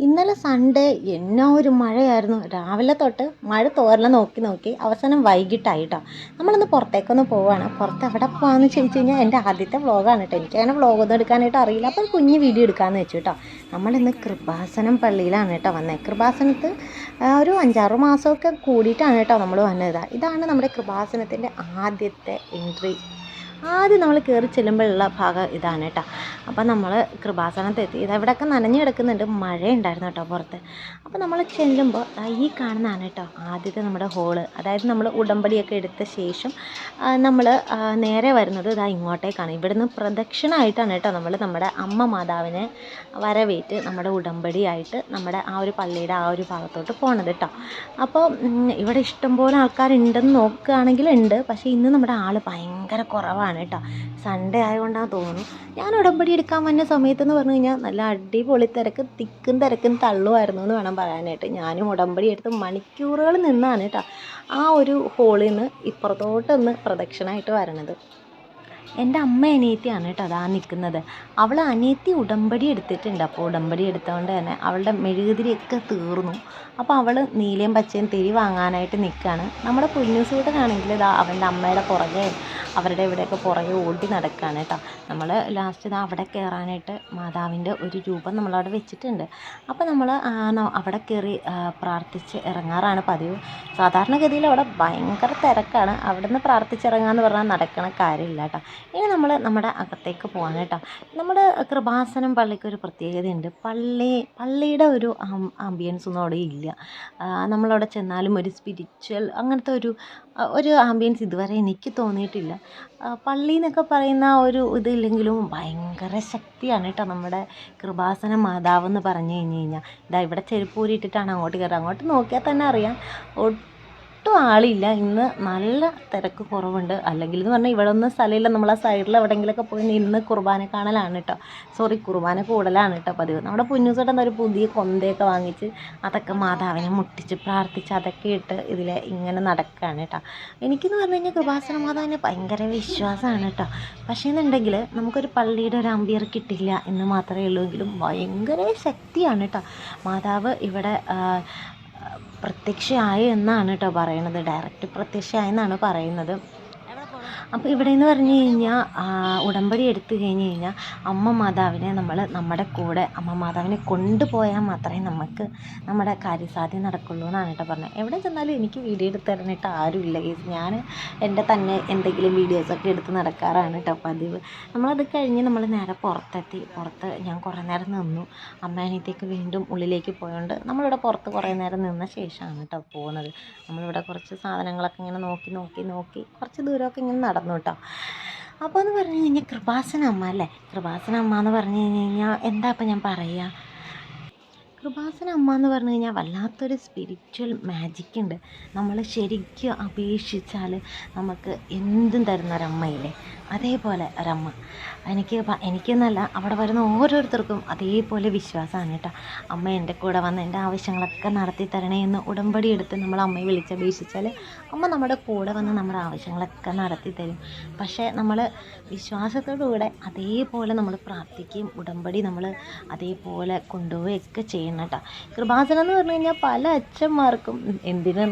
ഇന്നലെ സൺഡേ എന്നാ ഒരു മഴയായിരുന്നു. രാവിലെ തൊട്ട് മഴ തോരല നോക്കി നോക്കി അവസാനം വൈകിട്ടായിട്ടോ. നമ്മളൊന്ന് പുറത്തേക്കൊന്ന് പോവുകയാണ്. പുറത്ത് എവിടെ പോകാമെന്ന് ചോദിച്ചു കഴിഞ്ഞാൽ എൻ്റെ ആദ്യത്തെ വ്ളോഗാണ് കേട്ടോ. എനിക്കങ്ങനെ വ്ളോഗൊന്നും എടുക്കാനായിട്ട് അറിയില്ല. അപ്പോൾ ഒരു കുഞ്ഞ് വീഡിയോ എടുക്കാമെന്ന് വെച്ചു കേട്ടോ. നമ്മളിന്ന് കൃപാസനം പള്ളിയിലാണ് കേട്ടോ വന്നത്. കൃപാസനത്ത് ഒരു 5-6 മാസമൊക്കെ കൂടിയിട്ടാണ് കേട്ടോ നമ്മൾ വന്നത്. ഇതാണ് നമ്മുടെ കൃപാസനത്തിൻ്റെ ആദ്യത്തെ എൻട്രി. ആദ്യം നമ്മൾ കയറി ചെല്ലുമ്പോഴുള്ള ഭാഗം ഇതാണ് കേട്ടോ. അപ്പം നമ്മൾ കൃപാസനത്തെത്തി. ഇതെവിടെയൊക്കെ നനഞ്ഞു കിടക്കുന്നുണ്ട്, മഴയുണ്ടായിരുന്നു കേട്ടോ പുറത്ത്. അപ്പോൾ നമ്മൾ ചെല്ലുമ്പോൾ ഈ കാണുന്നതാണ് കേട്ടോ ആദ്യത്തെ നമ്മുടെ ഹോള്. അതായത് നമ്മൾ ഉടമ്പടിയൊക്കെ എടുത്ത ശേഷം നമ്മൾ നേരെ വരുന്നത് ഇതാ ഇങ്ങോട്ടേക്കാണ്. ഇവിടുന്ന് പ്രദക്ഷിണമായിട്ടാണ് കേട്ടോ നമ്മൾ നമ്മുടെ അമ്മ മാതാവിനെ വരവേറ്റ് നമ്മുടെ ഉടമ്പടിയായിട്ട് നമ്മുടെ ആ ഒരു പള്ളിയുടെ ആ ഒരു ഭാഗത്തോട്ട് പോണത് കേട്ടോ. അപ്പോൾ ഇവിടെ ഇഷ്ടംപോലെ ആൾക്കാരുണ്ടെന്ന് നോക്കുകയാണെങ്കിൽ ഉണ്ട്. പക്ഷേ ഇന്ന് നമ്മുടെ ആൾ ഭയങ്കര കുറവാണ് കേട്ടോ. സൺഡേ ആയതുകൊണ്ടാണ് തോന്നുന്നു. ഞാൻ ഉടമ്പടി എടുക്കാൻ വന്ന സമയത്തെന്ന് പറഞ്ഞു കഴിഞ്ഞാൽ നല്ല അടിപൊളി തിരക്ക്, തിക്കും തള്ളുമായിരുന്നു എന്ന് വേണം പറയാനായിട്ട്. ഞാനും ഉടമ്പടി എടുത്ത് മണിക്കൂറുകൾ നിന്നാണ് കേട്ടോ ആ ഒരു ഹോളിൽ നിന്ന് ഇപ്പുറത്തോട്ടൊന്ന് പ്രദക്ഷിണമായിട്ട് വരണത്. എൻ്റെ അമ്മ അനിയത്തിയാണ് കേട്ടോ അതാ നിൽക്കുന്നത്. അവൾ അനിയത്തി ഉടമ്പടി എടുത്തിട്ടുണ്ട്. അപ്പോൾ ഉടമ്പടി എടുത്തുകൊണ്ട് തന്നെ അവളുടെ മെഴുകുതിരിയൊക്കെ തീർന്നു. അപ്പോൾ അവൾ നീലയും പച്ചയും തിരി വാങ്ങാനായിട്ട് നിൽക്കുകയാണ്. നമ്മുടെ കുഞ്ഞുസൂട്ടനാണെങ്കിൽ ഇതാ അവൻ്റെ അമ്മയുടെ പുറകെ അവരുടെ ഇവിടെയൊക്കെ പുറകെ ഓടി നടക്കുകയാണ് കേട്ടോ. നമ്മൾ ലാസ്റ്റ് ഇതാ അവിടെ കയറാനായിട്ട് മാതാവിൻ്റെ ഒരു രൂപം നമ്മളവിടെ വെച്ചിട്ടുണ്ട്. അപ്പോൾ നമ്മൾ അവിടെ കയറി പ്രാർത്ഥിച്ച് ഇറങ്ങാറാണ് പതിവ്. സാധാരണഗതിയിൽ അവിടെ ഭയങ്കര തിരക്കാണ്. അവിടെ നിന്ന് പ്രാർത്ഥിച്ചിറങ്ങാമെന്ന് പറഞ്ഞാൽ നടക്കണ കാര്യമില്ല കേട്ടോ. ഇനി നമ്മൾ നമ്മുടെ അകത്തേക്ക് പോകാൻ കേട്ടോ. നമ്മുടെ കൃപാസനം പള്ളിക്കൊരു പ്രത്യേകതയുണ്ട്. പള്ളിയുടെ ഒരു ആംബിയൻസ് ഒന്നും അവിടെ ഇല്ല. നമ്മളവിടെ ചെന്നാലും ഒരു സ്പിരിച്വൽ അങ്ങനത്തെ ഒരു ആംബിയൻസ് ഇതുവരെ എനിക്ക് തോന്നിയിട്ടില്ല. പള്ളി എന്നൊക്കെ പറയുന്ന ഒരു ഇതില്ലെങ്കിലും ഭയങ്കര ശക്തിയാണ് കേട്ടോ നമ്മുടെ കൃപാസന മാതാവ് എന്ന് പറഞ്ഞു കഴിഞ്ഞാൽ. ഇതാ ഇവിടെ ചെരുപ്പൂരിട്ടിട്ടാണ് അങ്ങോട്ട് കയറുക. അങ്ങോട്ട് നോക്കിയാൽ തന്നെ അറിയാം ഒട്ടും ആളില്ല. ഇന്ന് നല്ല തിരക്ക് കുറവുണ്ട്. അല്ലെങ്കിൽ എന്ന് പറഞ്ഞാൽ ഇവിടെ ഒന്നും സ്ഥലമില്ല. നമ്മൾ ആ സൈഡിൽ എവിടെയെങ്കിലുമൊക്കെ പോയി ഇന്ന് കുർബാന കാണലാണ് കേട്ടോ. കുർബാന കൂടലാണ് കേട്ടോ പതിവ്. നമ്മുടെ പുന്നൂസേട്ടൻ ഒരു പുതിയ കൊന്തയൊക്കെ വാങ്ങിച്ച് അതൊക്കെ മാതാവിനെ മുട്ടിച്ച് പ്രാർത്ഥിച്ച് അതൊക്കെ ഇട്ട് ഇതിലെ ഇങ്ങനെ നടക്കുകയാണ് കേട്ടോ. എനിക്കെന്ന് പറഞ്ഞു കഴിഞ്ഞാൽ കൃപാസന മാതാവിനെ ഭയങ്കര വിശ്വാസമാണ് കേട്ടോ. പക്ഷേ എന്നുണ്ടെങ്കിൽ നമുക്കൊരു പള്ളിയുടെ ഒരു അമ്പിയർ കിട്ടില്ല എന്ന് മാത്രമേ ഉള്ളൂ. എങ്കിലും ഭയങ്കര ശക്തിയാണ് കേട്ടോ മാതാവ് ഇവിടെ പ്രത്യക്ഷയായി എന്നാണ് കേട്ടോ പറയണത്. ഡയറക്റ്റ് പ്രത്യക്ഷമായെന്നാണ് പറയുന്നത്. അപ്പോൾ ഇവിടെ എന്ന് പറഞ്ഞു കഴിഞ്ഞാൽ ഉടമ്പടി എടുത്തു കഴിഞ്ഞ് കഴിഞ്ഞാൽ അമ്മ മാതാവിനെ നമ്മൾ നമ്മുടെ കൂടെ അമ്മ മാതാവിനെ കൊണ്ടുപോയാൽ മാത്രമേ നമുക്ക് നമ്മുടെ കാര്യസാധ്യം നടക്കുള്ളൂ എന്നാണ് കേട്ടോ പറഞ്ഞത്. എവിടെ ചെന്നാലും എനിക്ക് വീഡിയോ എടുത്ത് തരാനായിട്ട് ആരുമില്ല. ഞാൻ എൻ്റെ തന്നെ എന്തെങ്കിലും വീഡിയോസൊക്കെ എടുത്ത് നടക്കാറാണ് കേട്ടോ പതിവ്. നമ്മളത് കഴിഞ്ഞ് നമ്മൾ നേരെ പുറത്തെത്തി. പുറത്ത് ഞാൻ കുറേ നേരം നിന്നു. അമ്മേനത്തേക്ക് വീണ്ടും ഉള്ളിലേക്ക് പോയതുകൊണ്ട് നമ്മളിവിടെ പുറത്ത് കുറേ നേരം നിന്ന ശേഷമാണ് കേട്ടോ പോകുന്നത്. നമ്മളിവിടെ കുറച്ച് സാധനങ്ങളൊക്കെ ഇങ്ങനെ നോക്കി കുറച്ച് ദൂരമൊക്കെ ഇങ്ങനെ നടന്നു കേട്ടോ. അപ്പോൾ എന്ന് പറഞ്ഞു കഴിഞ്ഞാൽ കൃപാസന അമ്മ അല്ലേ. കൃപാസന അമ്മ എന്ന് പറഞ്ഞു കഴിഞ്ഞാൽ എന്താ ഇപ്പം ഞാൻ പറയുക. കൃപാസന അമ്മ എന്ന് പറഞ്ഞു കഴിഞ്ഞാൽ വല്ലാത്തൊരു സ്പിരിച്വൽ മാജിക് ഉണ്ട്. നമ്മൾ ശരിക്കും അപേക്ഷിച്ചാൽ നമുക്ക് എന്തും തരുന്നൊരമ്മയില്ലേ, അതേപോലെ ഒരമ്മ. എനിക്കെന്നല്ല അവിടെ വരുന്ന ഓരോരുത്തർക്കും അതേപോലെ വിശ്വാസമാണ് കേട്ടോ. അമ്മ എൻ്റെ കൂടെ വന്ന് എൻ്റെ ആവശ്യങ്ങളൊക്കെ നടത്തി തരണേ എന്ന് ഉടമ്പടി എടുത്ത് നമ്മൾ അമ്മയെ വിളിച്ചപേക്ഷിച്ചാൽ അമ്മ നമ്മുടെ കൂടെ വന്ന് നമ്മുടെ ആവശ്യങ്ങളൊക്കെ നടത്തി തരും. പക്ഷേ നമ്മൾ വിശ്വാസത്തോടുകൂടെ അതേപോലെ നമ്മൾ പ്രാർത്ഥിക്കുകയും ഉടമ്പടി നമ്മൾ അതേപോലെ കൊണ്ടുപോവുകയൊക്കെ ചെയ്യണം കേട്ടോ. കൃപാസനം എന്ന് പറഞ്ഞു കഴിഞ്ഞാൽ പല അച്ഛന്മാർക്കും എന്തിന്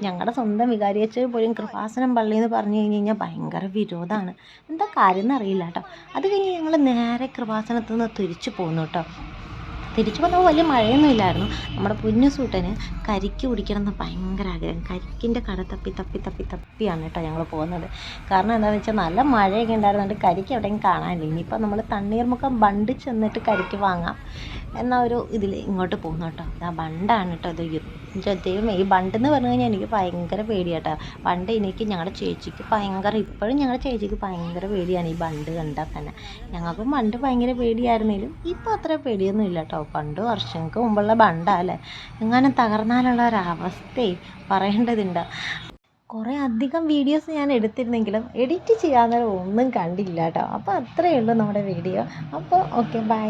ഞങ്ങളുടെ സ്വന്തം വികാരിയച്ഛൻ പോലും കൃപാസനം പള്ളി എന്ന് പറഞ്ഞു കഴിഞ്ഞാൽ ഭയങ്കര വിരോധമാണ്. എന്താ കാര്യം എന്നറിയില്ല കേട്ടോ. അത് കഴിഞ്ഞ് ഞങ്ങൾ നേരെ കൃപാസനത്തു നിന്ന് തിരിച്ചു പോന്നു കേട്ടോ. തിരിച്ചു വന്നപ്പോൾ വലിയ മഴയൊന്നും ഇല്ലായിരുന്നു. നമ്മുടെ പുന്നൂസൂട്ടന് കരിക്ക് കുടിക്കണം എന്ന് ഭയങ്കര ആഗ്രഹം. കരിക്കിൻ്റെ കട തപ്പിയാണ് കേട്ടോ ഞങ്ങൾ പോകുന്നത്. കാരണം എന്താണെന്ന് വെച്ചാൽ നല്ല മഴയൊക്കെ ഉണ്ടായിരുന്നുകൊണ്ട് കരിക്ക് എവിടെയും കാണാനില്ല. ഇനിയിപ്പോൾ നമ്മൾ തണ്ണീർമുക്കം ബണ്ട് ചെന്നിട്ട് കരിക്ക് വാങ്ങാം എന്ന ഒരു ഇതിൽ ഇങ്ങോട്ട് പോകുന്നു കേട്ടോ. ആ ബണ്ടാണ് കേട്ടോ ഇത്. ദൈവമേ, ഈ ബണ്ടെന്ന് പറഞ്ഞു കഴിഞ്ഞാൽ എനിക്ക് ഭയങ്കര പേടിയാട്ടോ. പണ്ട് ഞങ്ങളുടെ ചേച്ചിക്ക് ഇപ്പോഴും ഞങ്ങളുടെ ചേച്ചിക്ക് ഭയങ്കര പേടിയാണ് ഈ ബണ്ട് കണ്ടാൽ തന്നെ. ഞങ്ങൾക്കും ബണ്ട് ഭയങ്കര പേടിയായിരുന്നെങ്കിലും ഇപ്പോൾ അത്ര പേടിയൊന്നും ഇല്ല കേട്ടോ. പണ്ട് വർഷങ്ങൾക്ക് മുമ്പുള്ള ബണ്ടല്ലേ, എങ്ങനെ തകർന്നാലുള്ള ഒരവസ്ഥയെ പറയേണ്ടതുണ്ട്. കുറേ അധികം വീഡിയോസ് ഞാൻ എടുത്തിരുന്നെങ്കിലും എഡിറ്റ് ചെയ്യാൻ ഒന്നും കണ്ടില്ല കേട്ടോ. അപ്പോൾ അത്രയേ ഉള്ളൂ നമ്മുടെ വീഡിയോ. അപ്പോൾ ഓക്കെ, ബൈ.